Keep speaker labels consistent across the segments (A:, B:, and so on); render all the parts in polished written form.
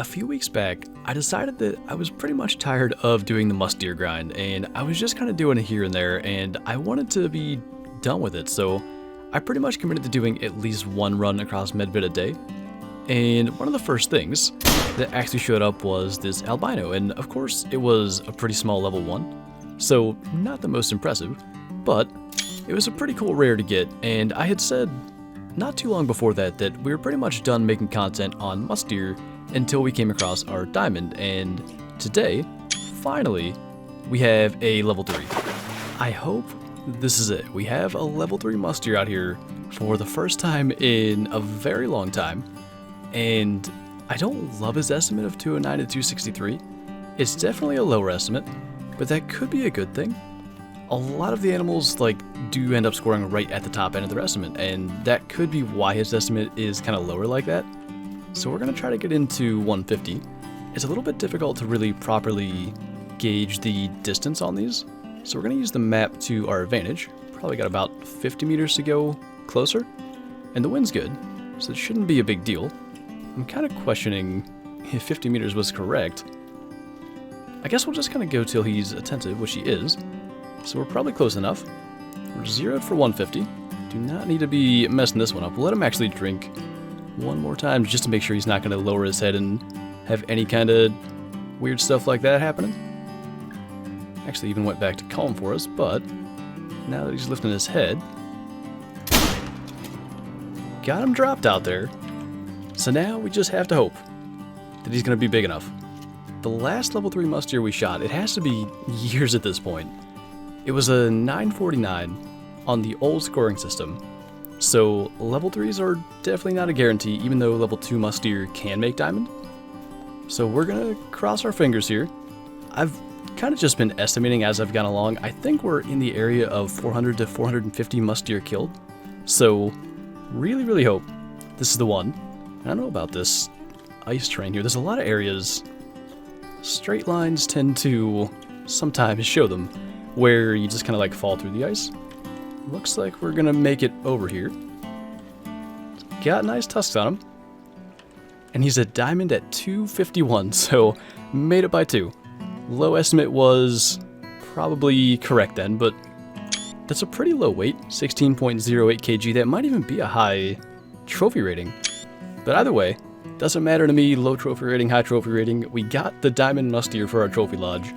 A: a few weeks back, I decided that I was pretty much tired of doing the musk deer grind, and I was just kind of doing it here and there, and I wanted to be done with it, so I pretty much committed to doing at least one run across Medvid a day. And one of the first things that actually showed up was this albino, and of course it was a pretty small level 1, so not the most impressive, but it was a pretty cool rare to get, and I had said not too long before that we were pretty much done making content on musk deer until we came across our diamond, and today, finally, we have a level 3. I hope this is it. We have a level 3 musk deer out here for the first time in a very long time, and I don't love his estimate of 209 to 263. It's definitely a lower estimate, but that could be a good thing. A lot of the animals do end up scoring right at the top end of their estimate, and that could be why his estimate is kind of lower like that. So we're going to try to get into 150. It's a little bit difficult to really properly gauge the distance on these, so we're going to use the map to our advantage. Probably got about 50 meters to go closer, and the wind's good, so it shouldn't be a big deal. I'm kind of questioning if 50 meters was correct. I guess we'll just kind of go till he's attentive, which he is. So we're probably close enough. We're zeroed for 150. Do not need to be messing this one up. We'll let him actually drink one more time just to make sure he's not going to lower his head and have any kind of weird stuff like that happening. Actually even went back to calm for us, but now that he's lifting his head, got him dropped out there. So now we just have to hope that he's going to be big enough. The last level 3 musk deer we shot, it has to be years at this point. It was a 949 on the old scoring system, so level 3s are definitely not a guarantee, even though level 2 musk deer can make diamond. So we're gonna cross our fingers here. I've kind of just been estimating as I've gone along. I think we're in the area of 400 to 450 musk deer killed, so really hope this is the one. I don't know about this ice terrain here. There's a lot of areas. Straight lines tend to sometimes show them where you just kind of fall through the ice. Looks like we're gonna make it over here. Got nice tusks on him. And he's a diamond at 251, so made it by 2. Low estimate was probably correct then, but that's a pretty low weight, 16.08 kg. That might even be a high trophy rating. But either way, doesn't matter to me, low trophy rating, high trophy rating. We got the diamond musk deer for our trophy lodge.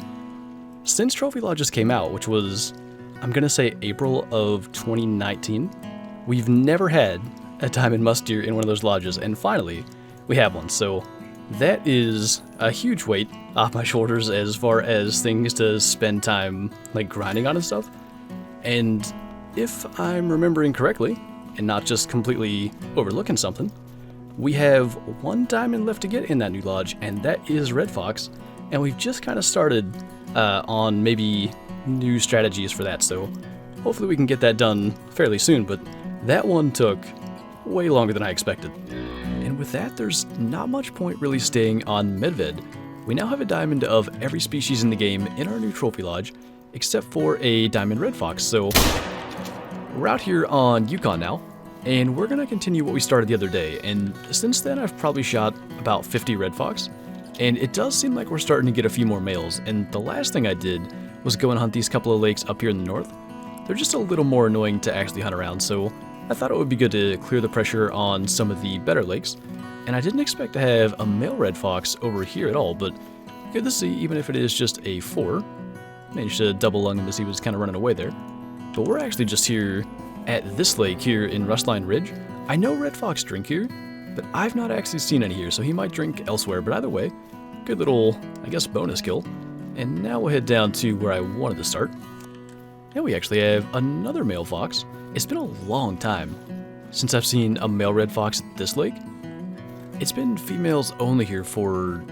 A: Since Trophy Lodges came out, which was, I'm going to say April of 2019, we've never had a diamond musk deer in one of those lodges, and finally, we have one. So that is a huge weight off my shoulders as far as things to spend time grinding on and stuff. And if I'm remembering correctly, and not just completely overlooking something, we have one diamond left to get in that new lodge, and that is Red Fox, and we've just kind of started on maybe new strategies for that, so hopefully we can get that done fairly soon, but that one took way longer than I expected. And with that, there's not much point really staying on Medved. We now have a diamond of every species in the game in our new trophy lodge, except for a diamond red fox, so we're out here on Yukon now, and we're going to continue what we started the other day, and since then I've probably shot about 50 red fox. And it does seem like we're starting to get a few more males, and the last thing I did was go and hunt these couple of lakes up here in the north. They're just a little more annoying to actually hunt around, so I thought it would be good to clear the pressure on some of the better lakes. And I didn't expect to have a male red fox over here at all, but good to see, even if it is just a 4. Managed to double lung him as he was kind of running away there. But we're actually just here at this lake here in Rustline Ridge. I know red fox drink here, but I've not actually seen any here, so he might drink elsewhere. But either way, good little, I guess, bonus kill. And now we'll head down to where I wanted to start. And we actually have another male fox. It's been a long time since I've seen a male red fox at this lake. It's been females only here for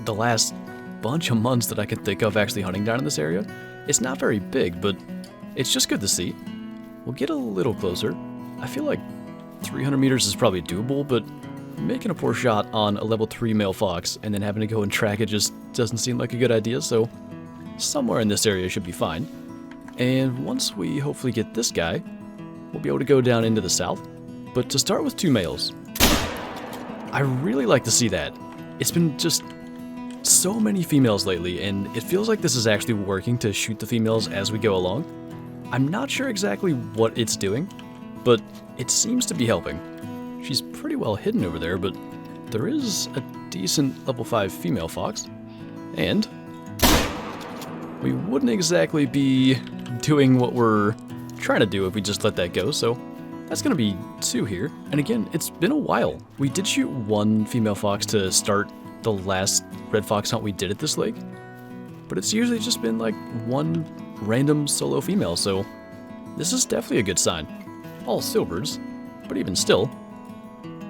A: the last bunch of months that I could think of actually hunting down in this area. It's not very big, but it's just good to see. We'll get a little closer. I feel like 300 meters is probably doable, but making a poor shot on a level 3 male fox and then having to go and track it just doesn't seem like a good idea, so somewhere in this area should be fine. And once we hopefully get this guy, we'll be able to go down into the south. But to start with 2 males, I really like to see that. It's been just so many females lately, and it feels like this is actually working to shoot the females as we go along. I'm not sure exactly what it's doing, but it seems to be helping. She's pretty well hidden over there, but there is a decent level 5 female fox, and we wouldn't exactly be doing what we're trying to do if we just let that go, so that's going to be 2 here. And again, it's been a while. We did shoot 1 female fox to start the last red fox hunt we did at this lake, but it's usually just been like 1 random solo female, so this is definitely a good sign. All silvers, but even still,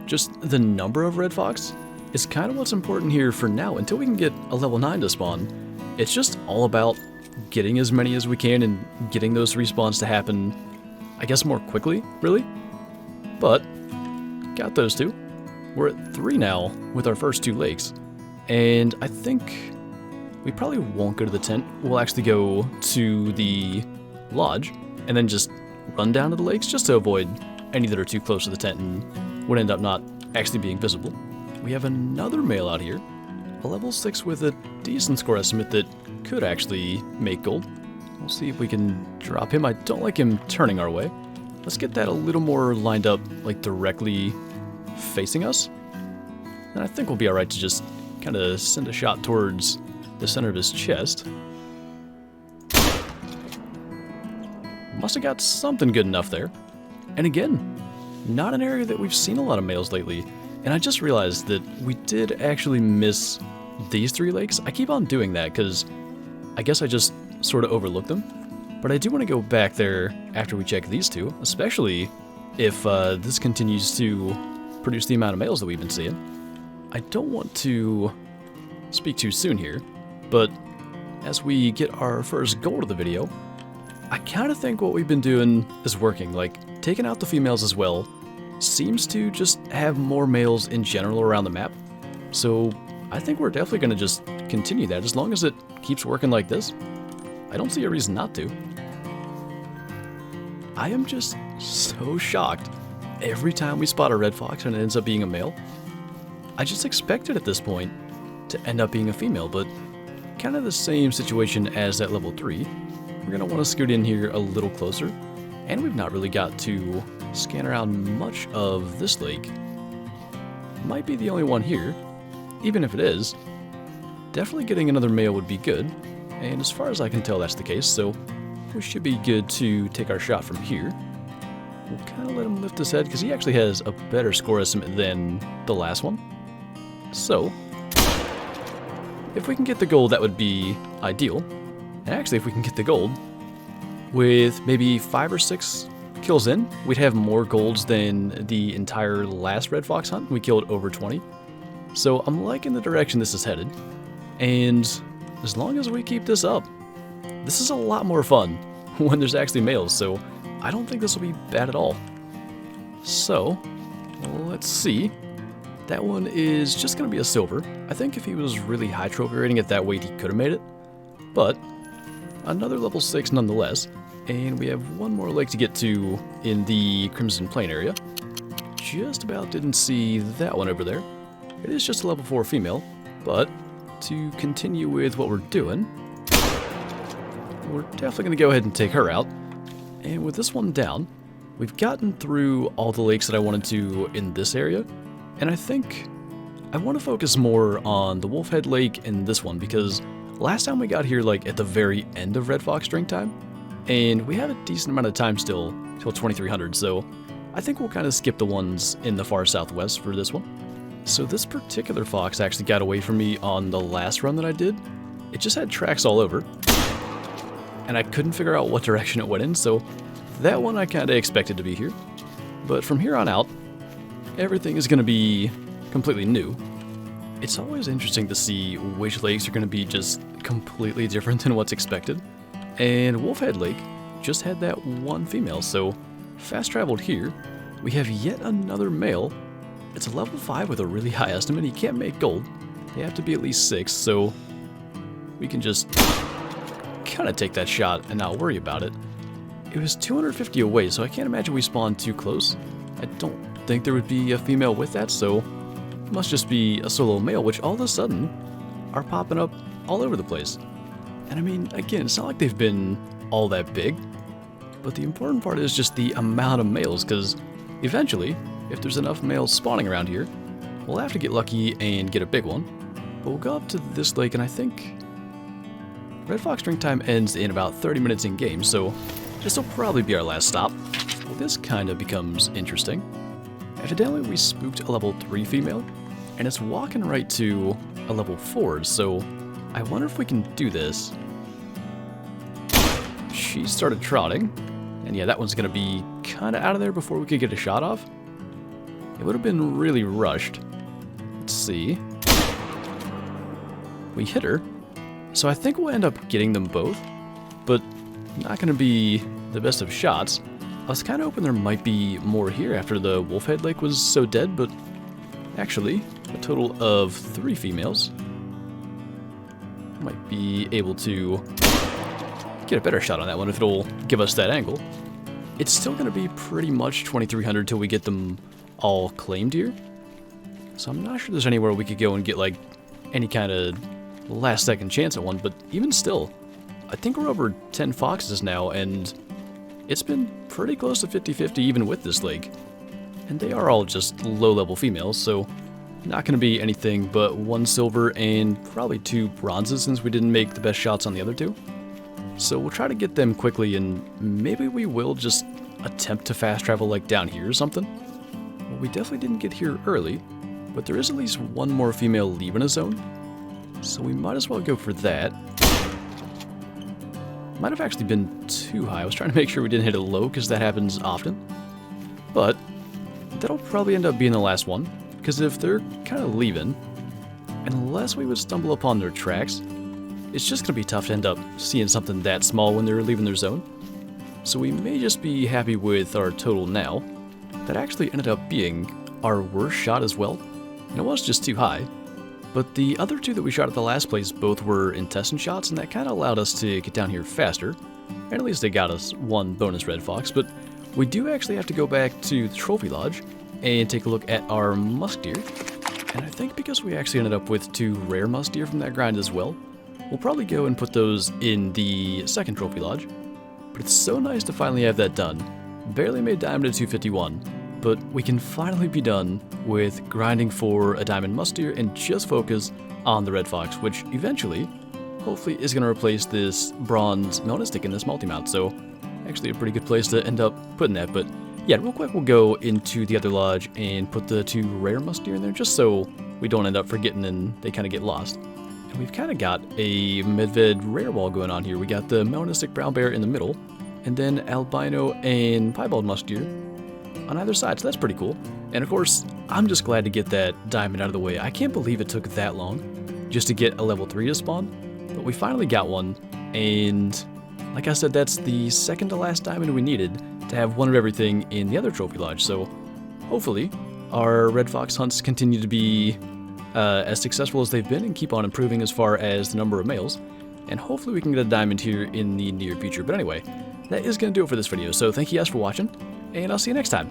A: just the number of red fox is kind of what's important here for now. Until we can get a level 9 to spawn, it's just all about getting as many as we can and getting those respawns to happen, I guess, more quickly, really. But got those 2. We're at 3 now with our first 2 lakes, and I think we probably won't go to the tent. We'll actually go to the lodge and then just run down to the lakes just to avoid any that are too close to the tent and would end up not actually being visible. We have another male out here, a level 6 with a decent score estimate that could actually make gold. We'll see if we can drop him. I don't like him turning our way. Let's get that a little more lined up, like directly facing us. And I think we'll be alright to just kind of send a shot towards the center of his chest. Must have got something good enough there. And again, not an area that we've seen a lot of males lately. And I just realized that we did actually miss these 3 lakes. I keep on doing that because I guess I just sort of overlooked them. But I do want to go back there after we check these 2, especially if this continues to produce the amount of males that we've been seeing. I don't want to speak too soon here, but as we get our first gold of the video, I kind of think what we've been doing is working. Like, taking out the females as well seems to just have more males in general around the map. So I think we're definitely going to just continue that as long as it keeps working like this. I don't see a reason not to. I am just so shocked every time we spot a red fox and it ends up being a male. I just expected at this point to end up being a female, but kind of the same situation as at level 3. We're going to want to scoot in here a little closer, and we've not really got to scan around much of this lake. Might be the only one here. Even if it is, definitely getting another male would be good, and as far as I can tell that's the case, so we should be good to take our shot from here. We'll kind of let him lift his head because he actually has a better score estimate than the last one. So if we can get the gold, that would be ideal. And actually, if we can get the gold with maybe 5 or 6 kills in, we'd have more golds than the entire last red fox hunt. We killed over 20. So I'm liking the direction this is headed. And as long as we keep this up, this is a lot more fun when there's actually males. So I don't think this will be bad at all. So let's see. That one is just going to be a silver. I think if he was really high trophy rating at that weight, he could have made it. But another level 6 nonetheless. And we have one more lake to get to in the Crimson Plain area. Just about didn't see that one over there. It is just a level 4 female. But to continue with what we're doing, we're definitely going to go ahead and take her out. And with this one down, we've gotten through all the lakes that I wanted to in this area. And I think I want to focus more on the Wolfhead Lake and this one, because last time we got here like at the very end of red fox drink time, and we have a decent amount of time still till 2300, so I think we'll kind of skip the ones in the far southwest for this one. So this particular fox actually got away from me on the last run that I did. It just had tracks all over, and I couldn't figure out what direction it went in, so that one I kind of expected to be here. But from here on out, everything is going to be completely new. It's always interesting to see which lakes are going to be just completely different than what's expected. And Wolfhead Lake just had that one female, so fast traveled here. We have yet another male. It's a level 5 with a really high estimate. He can't make gold. They have to be at least 6, so we can just kind of take that shot and not worry about it. It was 250 away, so I can't imagine we spawned too close. I don't think there would be a female with that, so must just be a solo male, which all of a sudden are popping up all over the place. And I mean, again, it's not like they've been all that big, but the important part is just the amount of males, because eventually, if there's enough males spawning around here, we'll have to get lucky and get a big one. But we'll go up to this lake, and I think Red Fox drink time ends in about 30 minutes in game, so this will probably be our last stop. Well, this kind of becomes interesting. Evidently, we spooked a level 3 female, and it's walking right to a level 4, so I wonder if we can do this. She started trotting, and yeah, that one's going to be kind of out of there before we could get a shot off. It would have been really rushed. Let's see. We hit her, so I think we'll end up getting them both, but not going to be the best of shots. I was kind of hoping there might be more here after the Wolfhead Lake was so dead, but actually, a total of 3 females. Might be able to get a better shot on that one if it'll give us that angle. It's still going to be pretty much 2300 till we get them all claimed here. So I'm not sure there's anywhere we could go and get like any kind of last second chance at one, but even still, I think we're over 10 foxes now, and it's been pretty close to 50-50 even with this lake. And they are all just low-level females, so not going to be anything but 1 silver and probably 2 bronzes since we didn't make the best shots on the other 2. So we'll try to get them quickly, and maybe we will just attempt to fast travel like down here or something. Well, we definitely didn't get here early, but there is at least 1 more female leaving a zone, so we might as well go for that. Might have actually been too high. I was trying to make sure we didn't hit it low because that happens often. But that'll probably end up being the last one, because if they're kind of leaving, unless we would stumble upon their tracks, it's just going to be tough to end up seeing something that small when they're leaving their zone. So we may just be happy with our total now. That actually ended up being our worst shot as well, and it was just too high. But the other 2 that we shot at the last place both were intestine shots, and that kind of allowed us to get down here faster. And at least they got us 1 bonus red fox, but we do actually have to go back to the trophy lodge and take a look at our musk deer. And I think because we actually ended up with 2 rare musk deer from that grind as well, we'll probably go and put those in the second trophy lodge. But it's so nice to finally have that done. Barely made diamond at 251. But we can finally be done with grinding for a diamond musk deer and just focus on the red fox, which eventually, hopefully, is going to replace this bronze melanistic in this multi-mount. So, actually a pretty good place to end up putting that. But yeah, real quick, we'll go into the other lodge and put the 2 rare musk deer in there, just so we don't end up forgetting and they kind of get lost. And we've kind of got a Medved rare wall going on here. We got the melanistic brown bear in the middle, and then albino and piebald musk deer on either side, so that's pretty cool. And of course, I'm just glad to get that diamond out of the way. I can't believe it took that long just to get a level 3 to spawn, but we finally got one, and like I said, that's the second to last diamond we needed to have 1 of everything in the other trophy lodge. So hopefully our red fox hunts continue to be as successful as they've been and keep on improving as far as the number of males, and hopefully we can get a diamond here in the near future. But anyway, that is going to do it for this video, so thank you guys for watching, and I'll see you next time.